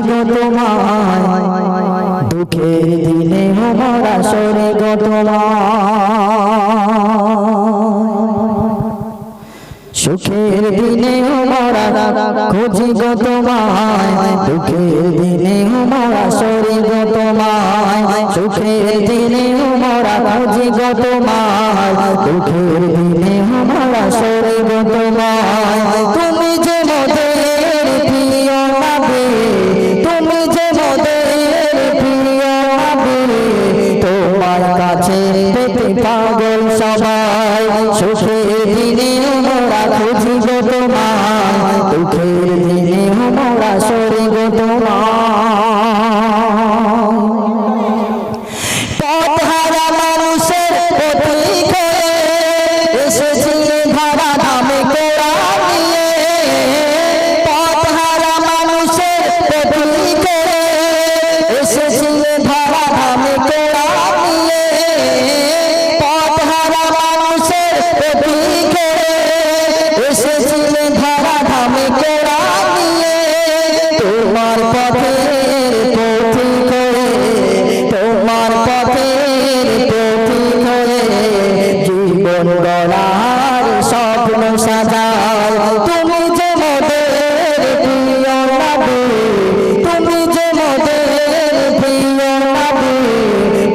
গো তোমায়, দুঃখের দিনে মোরা সরে গো তোমায়, সুখের দিনে মোরা খুঁজি গো তোমায়, দুঃখের দিনে মোরা সরে গো তোমায়, সুখের দিনে মোরা খুঁজি গো তোমায়, দুঃখের দিনে মোরা সরে গো তোমায়। তুমি যে মোদের প্রিয় নবী, তুমি যে মোদের প্রিয় নবী, তোমার কাছে পেতে পাগল সবাই, সুখের দিনে মোরা খুঁজি গো তোমায়, দুঃখের দিনে মোরা সরে গো তোমায়। পথহারা মানুষের পথিক হয়ে এসেছিলে ধরা ধামে কোড়া নিয়ে, পথহারা মানুষের পথিক হয়ে এসেছিলে ধরা ধামে কোড়া নিয়ে, পথহারা মানুষের পথিক হয়ে এসেছিলে ধরা ধামে কোড়া নিয়ে, তোমার পথের পথিক হয়ে, তোমার পথের পথিক হয়ে জীবন গড়ার স্বপ্ন সাজাও। তুমি যে মোদের প্রিয় নবী, তুমি যে মোদের প্রিয় নবী,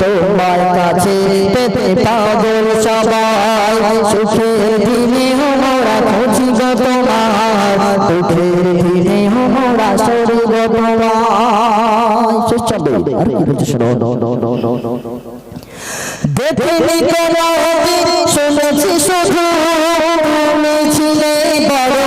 তোমার কাছে পেতে পাগল সবাই, সুখের দিনে মোরা খুঁজি গো তোমার, দুঃখের দিনে মোরা সরে গো তোমায়। দেখিনি কোনো দিন, শুনেছি শুধু তুমি ছিলে বড়